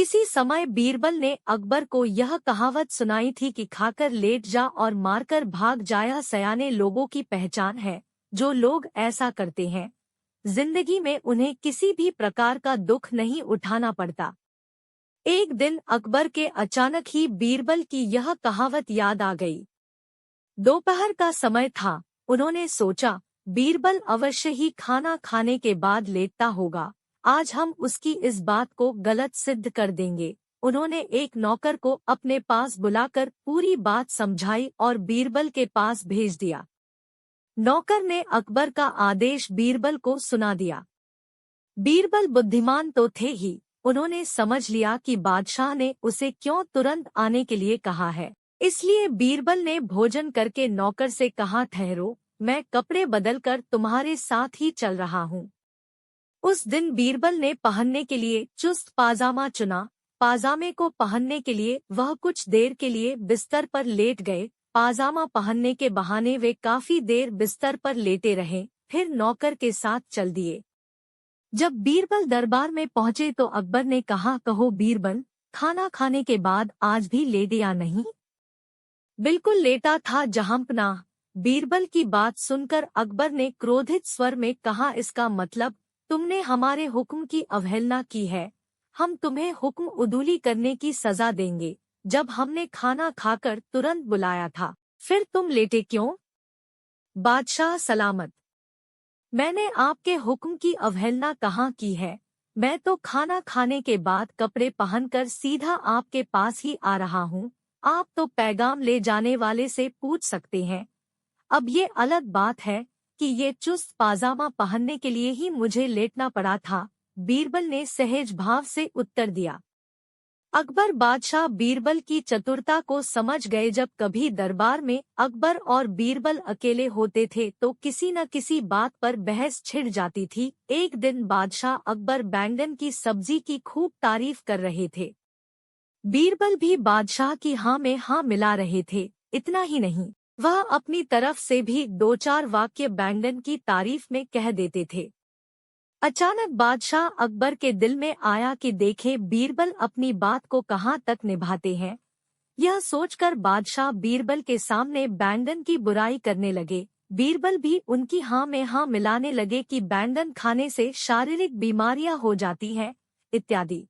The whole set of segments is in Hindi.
किसी समय बीरबल ने अकबर को यह कहावत सुनाई थी कि खाकर लेट जा और मारकर भाग जाया सयाने लोगों की पहचान है। जो लोग ऐसा करते हैं, जिंदगी में उन्हें किसी भी प्रकार का दुख नहीं उठाना पड़ता। एक दिन अकबर के अचानक ही बीरबल की यह कहावत याद आ गई। दोपहर का समय था। उन्होंने सोचा, बीरबल अवश्य ही खाना खाने के बाद लेटता होगा। आज हम उसकी इस बात को गलत सिद्ध कर देंगे। उन्होंने एक नौकर को अपने पास बुलाकर पूरी बात समझाई और बीरबल के पास भेज दिया। नौकर ने अकबर का आदेश बीरबल को सुना दिया। बीरबल बुद्धिमान तो थे ही, उन्होंने समझ लिया कि बादशाह ने उसे क्यों तुरंत आने के लिए कहा है। इसलिए बीरबल ने भोजन करके नौकर से कहा, ठहरो, मैं कपड़े बदलकर तुम्हारे साथ ही चल रहा हूँ। उस दिन बीरबल ने पहनने के लिए चुस्त पाजामा चुना। पाजामे को पहनने के लिए वह कुछ देर के लिए बिस्तर पर लेट गए। पाजामा पहनने के बहाने वे काफी देर बिस्तर पर लेटे रहे, फिर नौकर के साथ चल दिए। जब बीरबल दरबार में पहुंचे तो अकबर ने कहा, कहो बीरबल, खाना खाने के बाद आज भी लेटे या नहीं? बिल्कुल लेटा था जहांपनाह। बीरबल की बात सुनकर अकबर ने क्रोधित स्वर में कहा, इसका मतलब तुमने हमारे हुक्म की अवहेलना की है। हम तुम्हें हुक्म उदूली करने की सजा देंगे। जब हमने खाना खाकर तुरंत बुलाया था, फिर तुम लेटे क्यों? बादशाह सलामत, मैंने आपके हुक्म की अवहेलना कहाँ की है? मैं तो खाना खाने के बाद कपड़े पहनकर सीधा आपके पास ही आ रहा हूँ। आप तो पैगाम ले जाने वाले से पूछ सकते हैं। अब ये अलग बात है कि ये चुस्त पाजामा पहनने के लिए ही मुझे लेटना पड़ा था। बीरबल ने सहज भाव से उत्तर दिया। अकबर बादशाह बीरबल की चतुरता को समझ गए। जब कभी दरबार में अकबर और बीरबल अकेले होते थे तो किसी न किसी बात पर बहस छिड़ जाती थी। एक दिन बादशाह अकबर बैंगन की सब्जी की खूब तारीफ कर रहे थे। बीरबल भी बादशाह की हाँ में हाँ मिला रहे थे। इतना ही नहीं, वह अपनी तरफ से भी दो चार वाक्य बैंगन की तारीफ में कह देते थे। अचानक बादशाह अकबर के दिल में आया कि देखे बीरबल अपनी बात को कहाँ तक निभाते हैं। यह सोचकर बादशाह बीरबल के सामने बैंगन की बुराई करने लगे। बीरबल भी उनकी हाँ में हाँ मिलाने लगे कि बैंगन खाने से शारीरिक बीमारियां हो जाती हैं, इत्यादि।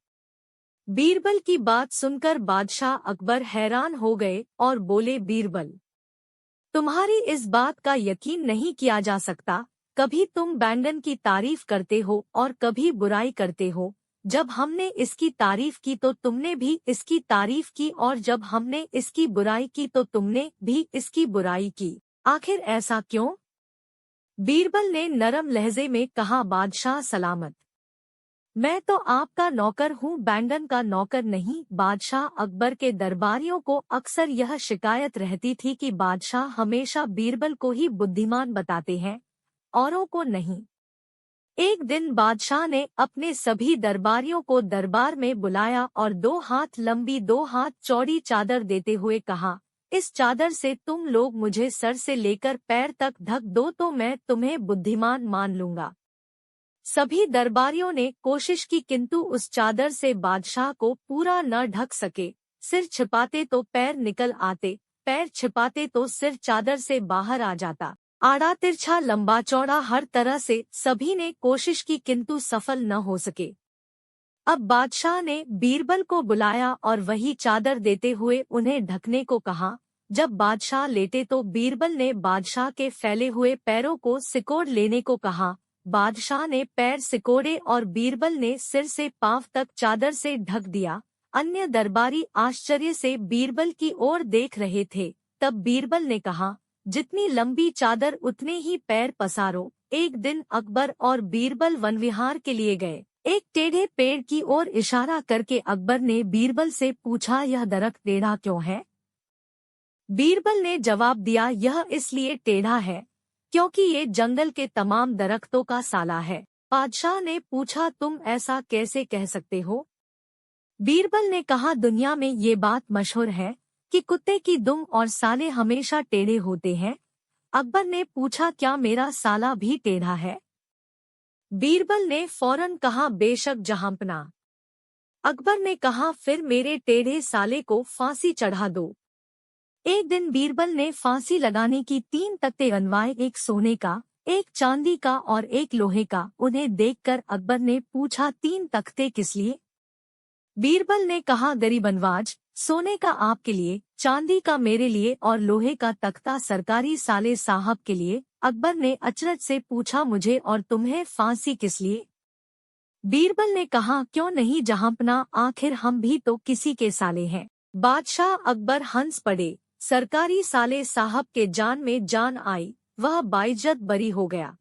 बीरबल की बात सुनकर बादशाह अकबर हैरान हो गए और बोले, बीरबल, तुम्हारी इस बात का यकीन नहीं किया जा सकता। कभी तुम बैंगन की तारीफ करते हो और कभी बुराई करते हो। जब हमने इसकी तारीफ की तो तुमने भी इसकी तारीफ की, और जब हमने इसकी बुराई की तो तुमने भी इसकी बुराई की। आखिर ऐसा क्यों? बीरबल ने नरम लहजे में कहा, बादशाह सलामत, मैं तो आपका नौकर हूँ, बैंगन का नौकर नहीं। बादशाह अकबर के दरबारियों को अक्सर यह शिकायत रहती थी कि बादशाह हमेशा बीरबल को ही बुद्धिमान बताते हैं, औरों को नहीं। एक दिन बादशाह ने अपने सभी दरबारियों को दरबार में बुलाया और 2 हाथ लंबी 2 हाथ चौड़ी चादर देते हुए कहा, इस चादर से तुम लोग मुझे सर से लेकर पैर तक ढक दो तो मैं तुम्हें बुद्धिमान मान लूंगा। सभी दरबारियों ने कोशिश की, किंतु उस चादर से बादशाह को पूरा न ढक सके। सिर छिपाते तो पैर निकल आते, पैर छिपाते तो सिर चादर से बाहर आ जाता। आड़ा तिरछा लंबा चौड़ा हर तरह से सभी ने कोशिश की, किंतु सफल न हो सके। अब बादशाह ने बीरबल को बुलाया और वही चादर देते हुए उन्हें ढकने को कहा। जब बादशाह लेटे तो बीरबल ने बादशाह के फैले हुए पैरों को सिकोड़ लेने को कहा। बादशाह ने पैर सिकोड़े और बीरबल ने सिर से पांव तक चादर से ढक दिया। अन्य दरबारी आश्चर्य से बीरबल की ओर देख रहे थे। तब बीरबल ने कहा, जितनी लंबी चादर उतने ही पैर पसारो। एक दिन अकबर और बीरबल वनविहार के लिए गए। एक टेढ़े पेड़ की ओर इशारा करके अकबर ने बीरबल से पूछा, यह दरख्त टेढ़ा क्यों है? बीरबल ने जवाब दिया, यह इसलिए टेढ़ा है क्योंकि ये जंगल के तमाम दरख्तों का साला है। बादशाह ने पूछा, तुम ऐसा कैसे कह सकते हो? बीरबल ने कहा, दुनिया में ये बात मशहूर है कि कुत्ते की दुम और साले हमेशा टेढ़े होते हैं। अकबर ने पूछा, क्या मेरा साला भी टेढ़ा है? बीरबल ने फौरन कहा, बेशक जहांपनाह। अकबर ने कहा, फिर मेरे टेढ़े साले को फांसी चढ़ा दो। एक दिन बीरबल ने फांसी लगाने की 3 तख्ते बनवाए, एक सोने का, एक चांदी का और एक लोहे का। उन्हें देखकर अकबर ने पूछा, 3 तख्ते किस लिए? बीरबल ने कहा, गरीबनवाज, सोने का आपके लिए, चांदी का मेरे लिए और लोहे का तख्ता सरकारी साले साहब के लिए। अकबर ने अचरज से पूछा, मुझे और तुम्हें फांसी किस लिए? बीरबल ने कहा, क्यों नहीं जहांपना, आखिर हम भी तो किसी के साले हैं। बादशाह अकबर हंस पड़े। सरकारी साले साहब के जान में जान आई, वह बाइज्जत बरी हो गया।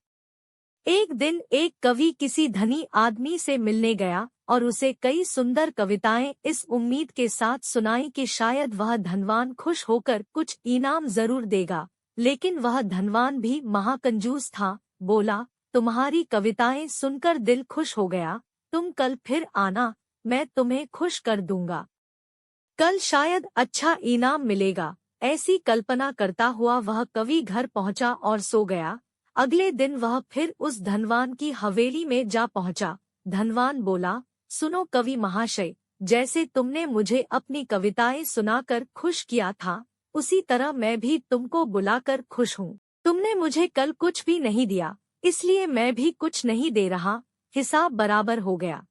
एक दिन एक कवि किसी धनी आदमी से मिलने गया और उसे कई सुंदर कविताएं इस उम्मीद के साथ सुनाई कि शायद वह धनवान खुश होकर कुछ इनाम जरूर देगा। लेकिन वह धनवान भी महाकंजूस था। बोला, तुम्हारी कविताएं सुनकर दिल खुश हो गया, तुम कल फिर आना, मैं तुम्हें खुश कर दूंगा। कल शायद अच्छा इनाम मिलेगा। ऐसी कल्पना करता हुआ वह कवि घर पहुंचा और सो गया। अगले दिन वह फिर उस धनवान की हवेली में जा पहुंचा। धनवान बोला, सुनो कवि महाशय, जैसे तुमने मुझे अपनी कविताएं सुनाकर खुश किया था, उसी तरह मैं भी तुमको बुलाकर खुश हूँ। तुमने मुझे कल कुछ भी नहीं दिया, इसलिए मैं भी कुछ नहीं दे रहा, हिसाब बराबर हो गया।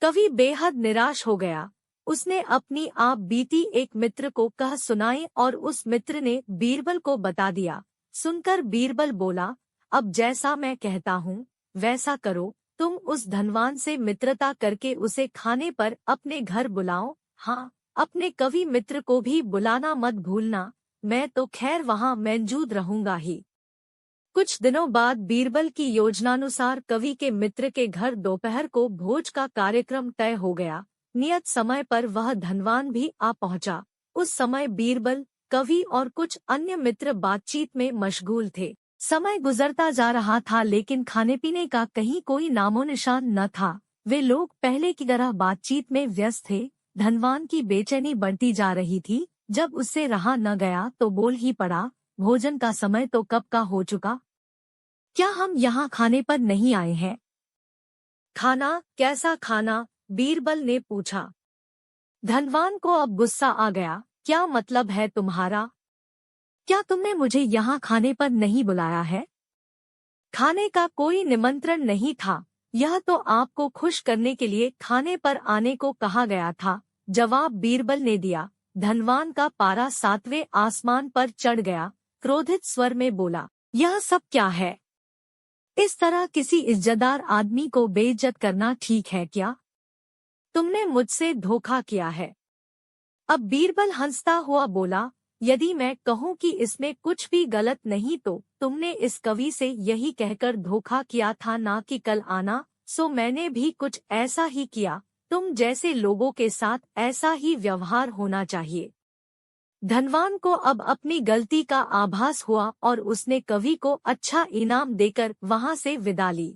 कवि बेहद निराश हो गया। उसने अपनी आप बीती एक मित्र को कह सुनाई और उस मित्र ने बीरबल को बता दिया। सुनकर बीरबल बोला, अब जैसा मैं कहता हूँ वैसा करो। तुम उस धनवान से मित्रता करके उसे खाने पर अपने घर बुलाओ। हाँ, अपने कवि मित्र को भी बुलाना मत भूलना, मैं तो खैर वहाँ मौजूद रहूंगा ही। कुछ दिनों बाद बीरबल की योजनानुसार कवि के मित्र के घर दोपहर को भोज का कार्यक्रम तय हो गया। नियत समय पर वह धनवान भी आ पहुंचा। उस समय बीरबल, कवि और कुछ अन्य मित्र बातचीत में मशगूल थे। समय गुजरता जा रहा था लेकिन खाने पीने का कहीं कोई नामो निशान न था। वे लोग पहले की तरह बातचीत में व्यस्त थे। धनवान की बेचैनी बढ़ती जा रही थी। जब उससे रहा न गया तो बोल ही पड़ा, भोजन का समय तो कब का हो चुका, क्या हम यहाँ खाने पर नहीं आए हैं? खाना? कैसा खाना? बीरबल ने पूछा। धनवान को अब गुस्सा आ गया। क्या मतलब है तुम्हारा? क्या तुमने मुझे यहाँ खाने पर नहीं बुलाया है? खाने का कोई निमंत्रण नहीं था, यह तो आपको खुश करने के लिए खाने पर आने को कहा गया था, जवाब बीरबल ने दिया। धनवान का पारा 7वें आसमान पर चढ़ गया। क्रोधित स्वर में बोला, यह सब क्या है? इस तरह किसी इज्जतदार आदमी को बेइज्जत करना ठीक है क्या? तुमने मुझसे धोखा किया है। अब बीरबल हंसता हुआ बोला, यदि मैं कहूँ कि इसमें कुछ भी गलत नहीं तो तुमने इस कवि से यही कहकर धोखा किया था ना कि कल आना, सो मैंने भी कुछ ऐसा ही किया। तुम जैसे लोगों के साथ ऐसा ही व्यवहार होना चाहिए। धनवान को अब अपनी गलती का आभास हुआ और उसने कवि को अच्छा इनाम देकर वहां से विदा ली।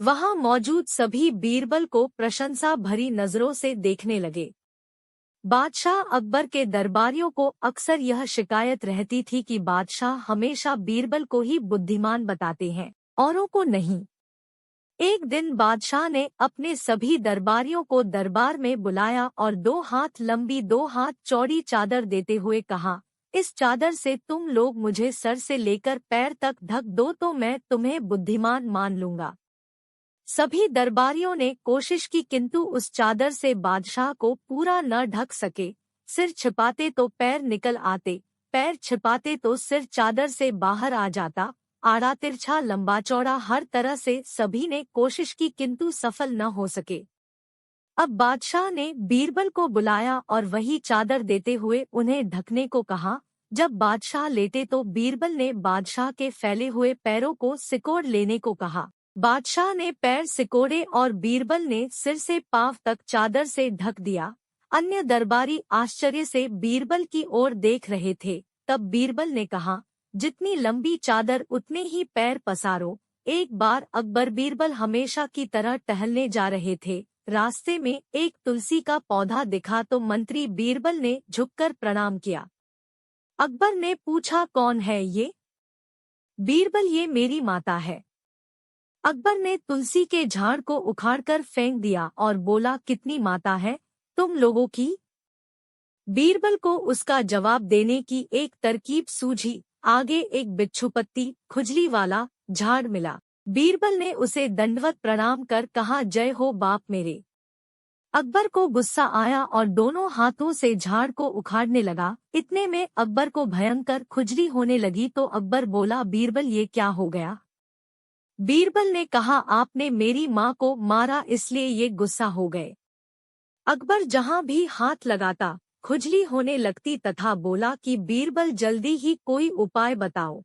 वहां मौजूद सभी बीरबल को प्रशंसा भरी नजरों से देखने लगे। बादशाह अकबर के दरबारियों को अक्सर यह शिकायत रहती थी कि बादशाह हमेशा बीरबल को ही बुद्धिमान बताते हैं, औरों को नहीं। एक दिन बादशाह ने अपने सभी दरबारियों को दरबार में बुलाया और 2 हाथ लंबी 2 हाथ चौड़ी चादर देते हुए कहा, इस चादर से तुम लोग मुझे सर से लेकर पैर तक ढक दो तो मैं तुम्हें बुद्धिमान मान लूंगा। सभी दरबारियों ने कोशिश की किंतु उस चादर से बादशाह को पूरा न ढक सके। सिर छिपाते तो पैर निकल आते, पैर छिपाते तो सिर चादर से बाहर आ जाता। आड़ा तिरछा लंबा चौड़ा हर तरह से सभी ने कोशिश की किंतु सफल न हो सके। अब बादशाह ने बीरबल को बुलाया और वही चादर देते हुए उन्हें ढकने को कहा। जब बादशाह लेटे तो बीरबल ने बादशाह के फैले हुए पैरों को सिकोड़ लेने को कहा। बादशाह ने पैर सिकोड़े और बीरबल ने सिर से पांव तक चादर से ढक दिया। अन्य दरबारी आश्चर्य से बीरबल की ओर देख रहे थे। तब बीरबल ने कहा, जितनी लंबी चादर उतने ही पैर पसारो। एक बार अकबर बीरबल हमेशा की तरह टहलने जा रहे थे। रास्ते में एक तुलसी का पौधा दिखा तो मंत्री बीरबल ने झुककर प्रणाम किया। अकबर ने पूछा, कौन है ये? बीरबल, ये मेरी माता है। अकबर ने तुलसी के झाड़ को उखाड़कर फेंक दिया और बोला, कितनी माता है तुम लोगों की। बीरबल को उसका जवाब देने की एक तरकीब सूझी। आगे एक बिच्छुपत्ती खुजली वाला झाड़ मिला। बीरबल ने उसे दंडवत प्रणाम कर कहा, जय हो बाप मेरे। अकबर को गुस्सा आया और दोनों हाथों से झाड़ को उखाड़ने लगा। इतने में अकबर को भयंकर खुजली होने लगी तो अकबर बोला, बीरबल ये क्या हो गया। बीरबल ने कहा, आपने मेरी माँ को मारा इसलिए ये गुस्सा हो गए। अकबर जहाँ भी हाथ लगाता खुजली होने लगती तथा बोला कि बीरबल जल्दी ही कोई उपाय बताओ।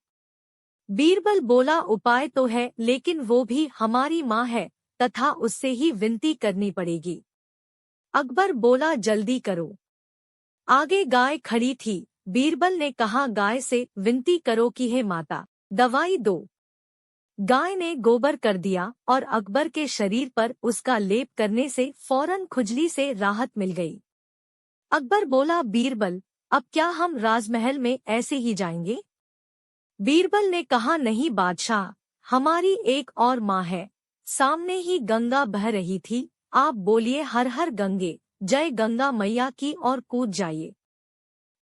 बीरबल बोला, उपाय तो है लेकिन वो भी हमारी माँ है तथा उससे ही विनती करनी पड़ेगी। अकबर बोला, जल्दी करो। आगे गाय खड़ी थी। बीरबल ने कहा, गाय से विनती करो कि हे माता दवाई दो। गाय ने गोबर कर दिया और अकबर के शरीर पर उसका लेप करने से फौरन खुजली से राहत मिल गई। अकबर बोला, बीरबल अब क्या हम राजमहल में ऐसे ही जाएंगे। बीरबल ने कहा, नहीं बादशाह, हमारी एक और माँ है। सामने ही गंगा बह रही थी, आप बोलिए हर हर गंगे, जय गंगा मैया की और कूद जाइए।